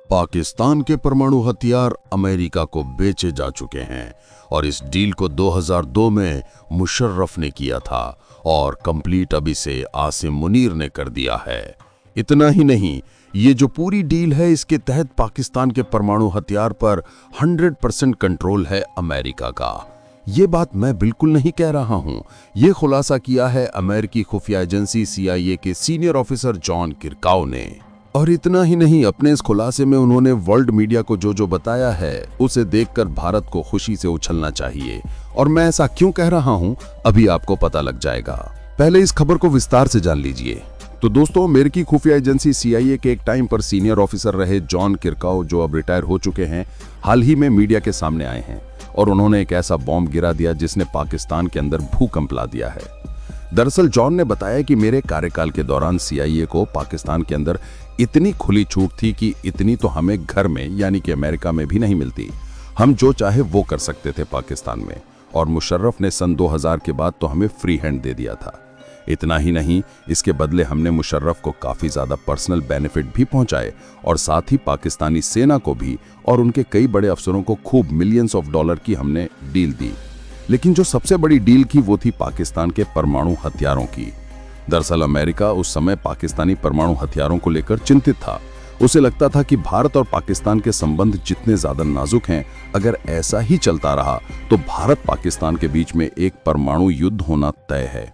पाकिस्तान के परमाणु हथियार अमेरिका को बेचे जा चुके हैं और इस डील को 2002 में मुशर्रफ ने किया था और कंप्लीट अभी से आसिम मुनीर ने कर दिया है। इतना ही नहीं, ये जो पूरी डील है इसके तहत पाकिस्तान के परमाणु हथियार पर 100% कंट्रोल है अमेरिका का। ये बात मैं बिल्कुल नहीं कह रहा हूं, ये खुलासा किया है अमेरिकी खुफिया एजेंसी CIA के सीनियर ऑफिसर जॉन किरकाउ ने। और इतना ही नहीं, अपने इस खुलासे में उन्होंने वर्ल्ड मीडिया को जो जो बताया है उसे देखकर भारत को खुशी से उछलना चाहिए। और मैं ऐसा क्यों कह रहा हूं अभी आपको पता लग जाएगा। पहले इस खबर को विस्तार से जान लीजिए। तो दोस्तों, अमेरिकी खुफिया एजेंसी CIA के एक टाइम पर सीनियर ऑफिसर रहे जॉन किरकाउ, जो अब रिटायर हो चुके हैं, हाल ही में मीडिया के सामने आए हैं और उन्होंने एक ऐसा बॉम्ब गिरा दिया जिसने पाकिस्तान के अंदर भूकंप ला दिया है। दरअसल जॉन ने बताया कि मेरे कार्यकाल के दौरान CIA को पाकिस्तान के अंदर इतनी खुली छूट थी कि इतनी तो हमें घर में यानी कि अमेरिका में भी नहीं मिलती। हम जो चाहे वो कर सकते थे पाकिस्तान में, और मुशर्रफ ने सन 2000 के बाद तो हमें फ्री हैंड दे दिया था। इतना ही नहीं, इसके बदले हमने मुशर्रफ को काफी ज्यादा पर्सनल बेनिफिट भी पहुंचाए और साथ ही पाकिस्तानी सेना को भी और उनके कई बड़े अफसरों को खूब मिलियंस ऑफ डॉलर की हमने डील दी। लेकिन जो सबसे बड़ी डील की वो थी पाकिस्तान के परमाणु हथियारों की। दरअसल अमेरिका उस समय पाकिस्तानी परमाणु हथियारों को लेकर चिंतित था। उसे लगता था कि भारत और पाकिस्तान के संबंध जितने ज्यादा नाजुक हैं, अगर ऐसा ही चलता रहा तो भारत पाकिस्तान के बीच में एक परमाणु युद्ध होना तय है।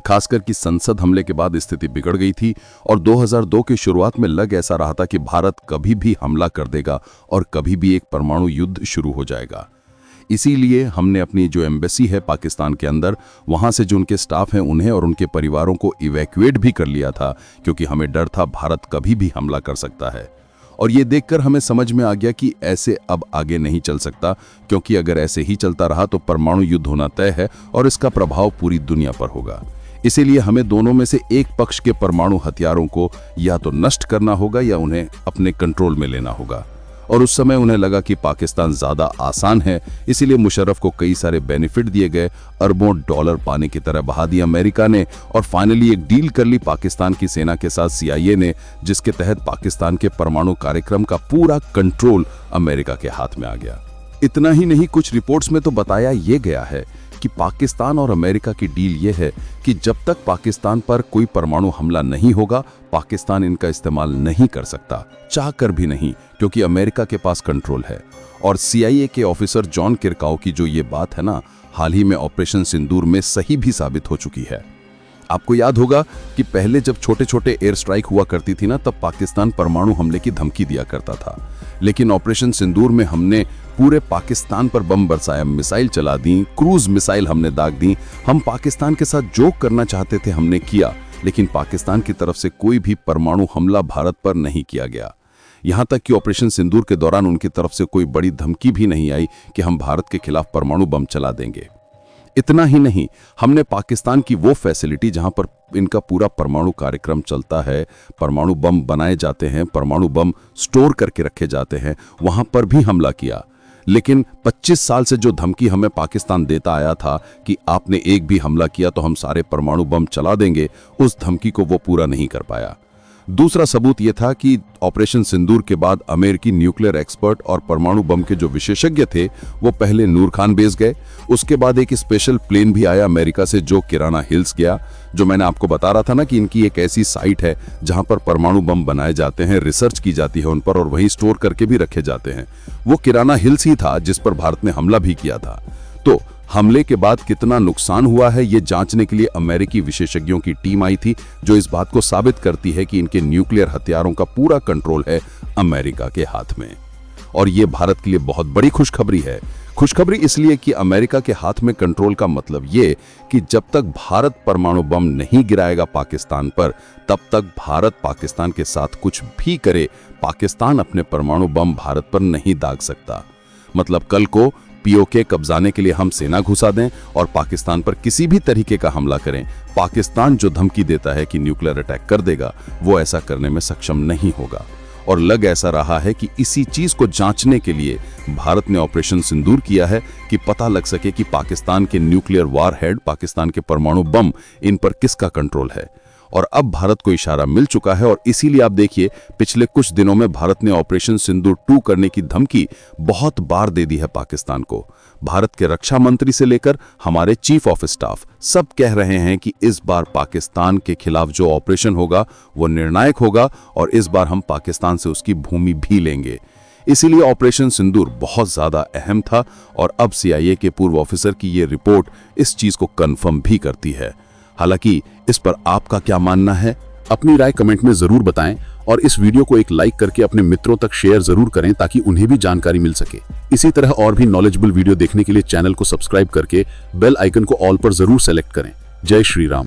खासकर कि संसद हमले के बाद स्थिति बिगड़ गई थी और 2002 की शुरुआत में लग ऐसा रहा था कि भारत कभी भी हमला कर देगा और कभी भी एक परमाणु युद्ध शुरू हो जाएगा। इसीलिए हमने अपनी जो एम्बेसी है पाकिस्तान के अंदर, वहां से जो उनके स्टाफ हैं उन्हें और उनके परिवारों को इवैक्यूएट भी कर लिया था, क्योंकि हमें डर था भारत कभी भी हमला कर सकता है। और ये देखकर हमें समझ में आ गया कि ऐसे अब आगे नहीं चल सकता, क्योंकि अगर ऐसे ही चलता रहा तो परमाणु युद्ध होना तय है और इसका प्रभाव पूरी दुनिया पर होगा। इसीलिए हमें दोनों में से एक पक्ष के परमाणु हथियारों को या तो नष्ट करना होगा या उन्हें अपने कंट्रोल में लेना होगा। और उस समय उन्हें लगा कि पाकिस्तान ज्यादा आसान है, इसीलिए मुशर्रफ को कई सारे बेनिफिट दिए गए, अरबों डॉलर पानी की तरह बहा दिया अमेरिका ने, और फाइनली एक डील कर ली पाकिस्तान की सेना के साथ CIA ने, जिसके तहत पाकिस्तान के परमाणु कार्यक्रम का पूरा कंट्रोल अमेरिका के हाथ में आ गया। इतना ही नहीं, कुछ रिपोर्ट्स में तो बताया यह गया है कि पाकिस्तान और अमेरिका की डील यह है कि जब तक पाकिस्तान पर कोई परमाणु हमला नहीं होगा, पाकिस्तान इनका इस्तेमाल नहीं कर सकता, चाहकर भी नहीं, क्योंकि अमेरिका के पास कंट्रोल है। और CIA के ऑफिसर जॉन किरकाउ की जो ये बात है ना, हाल ही में ऑपरेशन सिंदूर में सही भी साबित हो चुकी है। आपको याद होगा कि पहले जब छोटे छोटे एयर स्ट्राइक हुआ करती थी ना, तब पाकिस्तान परमाणु हमले की धमकी दिया करता था। लेकिन ऑपरेशन सिंदूर में हमने पूरे पाकिस्तान पर बम बरसाया, मिसाइल चला दी, क्रूज मिसाइल हमने दाग दी। हम पाकिस्तान के साथ जो करना चाहते थे हमने किया, लेकिन पाकिस्तान की तरफ से कोई भी परमाणु हमला भारत पर नहीं किया गया। यहां तक कि ऑपरेशन सिंदूर के दौरान उनकी तरफ से कोई बड़ी धमकी भी नहीं आई कि हम भारत के खिलाफ परमाणु बम चला देंगे। इतना ही नहीं, हमने पाकिस्तान की वो फैसिलिटी जहां पर इनका पूरा परमाणु कार्यक्रम चलता है, परमाणु बम बनाए जाते हैं, परमाणु बम स्टोर करके रखे जाते हैं, वहां पर भी हमला किया। लेकिन 25 साल से जो धमकी हमें पाकिस्तान देता आया था कि आपने एक भी हमला किया तो हम सारे परमाणु बम चला देंगे, उस धमकी को वो पूरा नहीं कर पाया। दूसरा सबूत यह था कि ऑपरेशन सिंदूर के बाद अमेरिकी न्यूक्लियर एक्सपर्ट और परमाणु बम के जो विशेषज्ञ थे वो पहले नूर खान बेस गए। उसके बाद एक स्पेशल प्लेन भी आया अमेरिका से जो किराना हिल्स गया, जो मैंने आपको बता रहा था ना कि इनकी एक ऐसी साइट है जहां पर परमाणु बम बनाए जाते हैं, रिसर्च की जाती है उन पर और वहीं स्टोर करके भी रखे जाते हैं। वो किराना हिल्स ही था जिस पर भारत ने हमला भी किया था। तो हमले के बाद कितना नुकसान हुआ है ये जांचने के लिए अमेरिकी विशेषज्ञों की टीम आई थी, जो इस बात को साबित करती है कि इनके न्यूक्लियर हथियारों का पूरा कंट्रोल है अमेरिका के हाथ में। और ये भारत के लिए बहुत बड़ी खुशखबरी है। खुशखबरी इसलिए कि अमेरिका के हाथ में कंट्रोल का मतलब ये कि जब तक भारत परमाणु बम नहीं गिराएगा पाकिस्तान पर, तब तक भारत पाकिस्तान के साथ कुछ भी करे, पाकिस्तान अपने परमाणु बम भारत पर नहीं दाग सकता। मतलब कल को POK कब्जाने के लिए हम सेना घुसा दें और पाकिस्तान पर किसी भी तरीके का हमला करें, पाकिस्तान जो धमकी देता है कि न्यूक्लियर अटैक कर देगा, वो ऐसा करने में सक्षम नहीं होगा। और लग ऐसा रहा है कि इसी चीज को जांचने के लिए भारत ने ऑपरेशन सिंदूर किया है कि पता लग सके कि पाकिस्तान के न्यूक्लियर वार हेड, पाकिस्तान के परमाणु बम, इन पर किसका कंट्रोल है। और अब भारत को इशारा मिल चुका है और इसीलिए आप देखिए पिछले कुछ दिनों में भारत ने ऑपरेशन सिंदूर 2 करने की धमकी बहुत बार दे दी है पाकिस्तान को। भारत के रक्षा मंत्री से लेकर हमारे चीफ ऑफ स्टाफ सब कह रहे हैं कि इस बार पाकिस्तान के खिलाफ जो ऑपरेशन होगा वो निर्णायक होगा और इस बार हम पाकिस्तान से उसकी भूमि भी लेंगे। इसीलिए ऑपरेशन सिंदूर बहुत ज्यादा अहम था और अब CIA के पूर्व ऑफिसर की ये रिपोर्ट इस चीज को कंफर्म भी करती है। हालांकि इस पर आपका क्या मानना है, अपनी राय कमेंट में जरूर बताएं और इस वीडियो को एक लाइक करके अपने मित्रों तक शेयर जरूर करें ताकि उन्हें भी जानकारी मिल सके। इसी तरह और भी नॉलेजेबल वीडियो देखने के लिए चैनल को सब्सक्राइब करके बेल आइकन को ऑल पर जरूर सेलेक्ट करें। जय श्री राम।